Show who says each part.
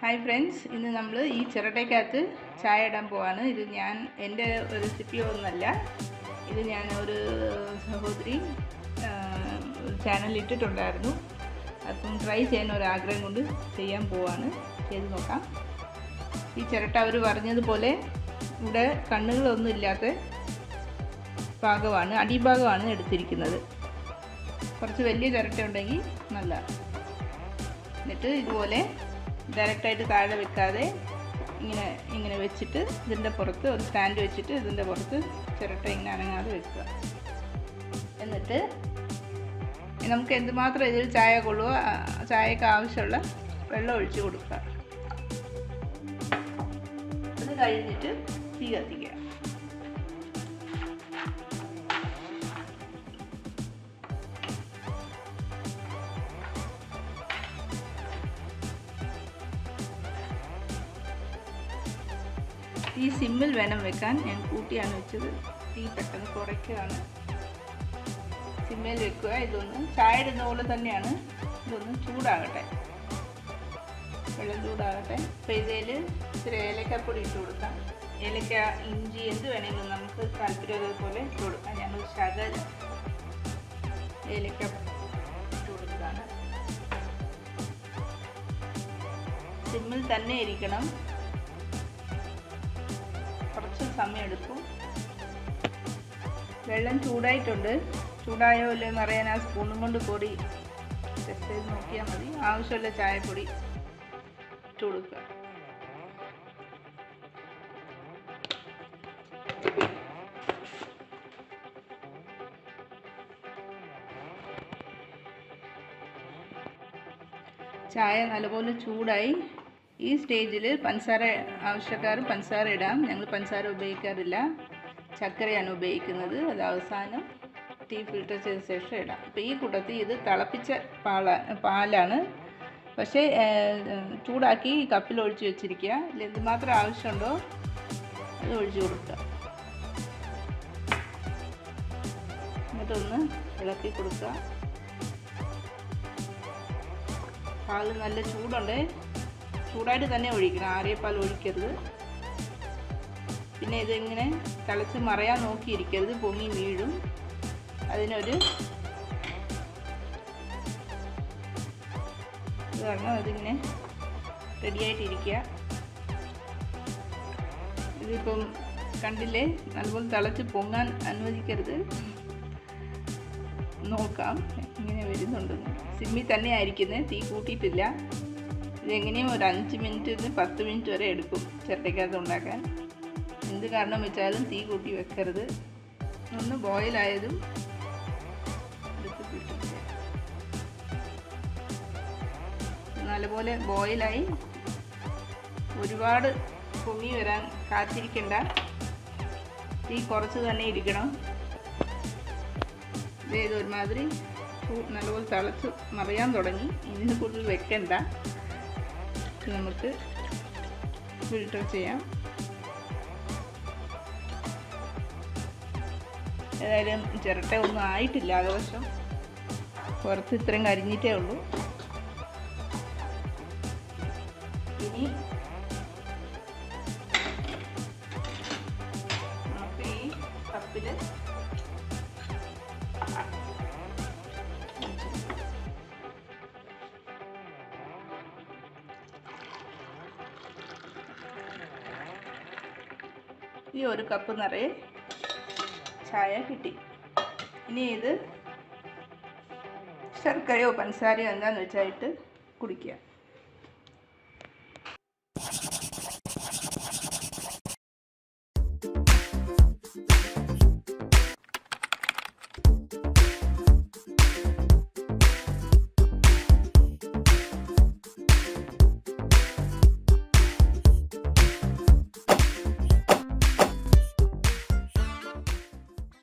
Speaker 1: Hi friends, ഇന്ന് നമ്മൾ ഈ ചിരട്ടയ്ക്കകത്ത് ചായ ഇടാൻ പോവാണ്. ഇത് എൻ്റെ റെസിപ്പി ഒന്നല്ല. ഇത് ഞാൻ ഒരു സഹോദരി ചാനലിൽ ഇട്ടിട്ടുണ്ടായിരുന്നു. അപ്പം ട്രൈ ചെയ്യാൻ ഒരാഗ്രഹം കൊണ്ട് ചെയ്യാൻ പോവാണ്. ചെയ്ത് നോക്കാം. ഈ ചിരട്ട അവർ പറഞ്ഞതുപോലെ ഇവിടെ കണ്ണുകളൊന്നും ഇല്ലാത്ത ഭാഗമാണ്, അടിഭാഗമാണ് എടുത്തിരിക്കുന്നത്. കുറച്ച് വലിയ ചിരട്ട ഉണ്ടെങ്കിൽ നല്ല. എന്നിട്ട് ഇതുപോലെ ഡയറക്റ്റായിട്ട് താഴെ വെക്കാതെ ഇങ്ങനെ വെച്ചിട്ട് ഇതിൻ്റെ പുറത്ത് ഒരു സ്റ്റാൻഡ് വെച്ചിട്ട് ഇതിൻ്റെ പുറത്ത് ചിരട്ട ഇങ്ങനെ അനങ്ങാതെ വെക്കുക. എന്നിട്ട് നമുക്ക് എന്തുമാത്രം ഇതിൽ ചായ കൊള്ളുക, ചായക്ക് ആവശ്യമുള്ള വെള്ളം ഒഴിച്ച് കൊടുക്കുക. അത് കഴിഞ്ഞിട്ട് തീ കത്തിക്കുക. തീ സിമ്മിൽ വേണം വെക്കാൻ. ഞാൻ കൂട്ടിയാണ് വെച്ചത്. തീ പെട്ടെന്ന് കുറയ്ക്കുകയാണ്. സിമ്മിൽ വെക്കുക. ഇതൊന്ന് ചായ ഇടുന്ന പോലെ തന്നെയാണ്. ഇതൊന്ന് ചൂടാകട്ടെ, വെള്ളം ചൂടാകട്ടെ. അപ്പോൾ ഇതിൽ ഇച്ചിരി ഏലക്കപ്പൊടി ഇട്ട് കൊടുക്കാം. ഏലക്ക, ഇഞ്ചി എന്ത് വേണമെങ്കിലും നമുക്ക് താല്പര്യമുള്ളതുപോലെ ഇട്ട് കൊടുക്കാം. ഞങ്ങൾ ശകലം ഏലക്ക ഇട്ട് കൊടുക്കുകയാണ്. സിമ്മിൽ തന്നെ ഇരിക്കണം. കുറച്ച് സമയമെടുക്കും. വെള്ളം ചൂടായിട്ടുണ്ട്. ചൂടായോ ഇല്ലെന്ന് അറിയാൻ ആ സ്പൂണും കൊണ്ട് പൊടി ടെസ്റ്റ് ചെയ്ത് നോക്കിയാൽ മതി. ആവശ്യമുള്ള ചായപ്പൊടി ഇട്ട് കൊടുക്കുക. ചായ നല്ലപോലെ ചൂടായി. ഈ സ്റ്റേജിൽ പഞ്ചസാര ആവശ്യക്കാർ പഞ്ചസാര ഇടാം. ഞങ്ങൾ പഞ്ചസാര ഉപയോഗിക്കാറില്ല, ചക്കരയാണ് ഉപയോഗിക്കുന്നത്. അത് അവസാനം ടീ ഫിൽറ്റർ ചെയ്ത ശേഷം ഇടാം. അപ്പോൾ ഈ കൂട്ടത്തിൽ ഇത് തിളപ്പിച്ച പാലാണ്. പക്ഷേ ചൂടാക്കി കപ്പിൽ ഒഴിച്ച് വെച്ചിരിക്കുക. എന്തുമാത്രം ആവശ്യമുണ്ടോ അത് ഒഴിച്ച് കൊടുക്കുക. എന്നിട്ടൊന്ന് ഇളക്കി കൊടുക്കുക. പാൽ നല്ല ചൂടുണ്ട്. ചൂടായിട്ട് തന്നെ ഒഴിക്കണം, ആറിയ പാൽ ഒഴിക്കരുത്. പിന്നെ ഇതിങ്ങനെ തിളച്ച് മറയാൻ നോക്കിയിരിക്കരുത്, പൊങ്ങി വീഴും. അതിനൊരു കാരണം അതിങ്ങനെ റെഡിയായിട്ടിരിക്കുക. ഇതിപ്പം കണ്ടില്ലേ, നല്ലപോലെ തിളച്ച് പൊങ്ങാൻ അനുവദിക്കരുത്. നോക്കാം ഇങ്ങനെ വരുന്നുണ്ടെന്ന്. സിമ്മിൽ തന്നെ ആയിരിക്കുന്നത്, തീ കൂട്ടിയിട്ടില്ല. ഇതെങ്ങനെയും ഒരു 5 മിനിറ്റ് 10 മിനിറ്റ് വരെ എടുക്കും ചിരട്ടയ്ക്കകത്ത് ഉണ്ടാക്കാൻ. എന്ത് കാരണം വെച്ചാലും തീ കൂട്ടി വെക്കരുത്. ഒന്ന് ബോയിലായതും എടുത്ത് കിട്ടില്ല. നല്ലപോലെ ബോയിലായി. ഒരുപാട് പൊങ്ങി വരാൻ കാത്തിരിക്കണ്ട. തീ കുറച്ച് തന്നെ ഇരിക്കണം. ഇത് ഒരുമാതിരി നല്ലപോലെ തിളച്ച് മറിയാൻ തുടങ്ങി. ഇതിന് കൂടുതൽ വെക്കണ്ട. നമുക്ക് ഫിൽറ്റർ ചെയ്യാം. ഏതായാലും ചിരട്ട ഒന്നും ആയിട്ടില്ല. ആകവശം പുറത്ത് ഇത്രയും കരിഞ്ഞിട്ടേ ഉള്ളൂ. ഇനി നമുക്ക് ഈ കപ്പിൽ ഈ ഒരു കപ്പ് നിറയെ ചായ കിട്ടി. ഇനി ഇത് ശർക്കരയോ പഞ്ചസാരയോ എന്താണെന്ന് വെച്ചായിട്ട് കുടിക്കുക.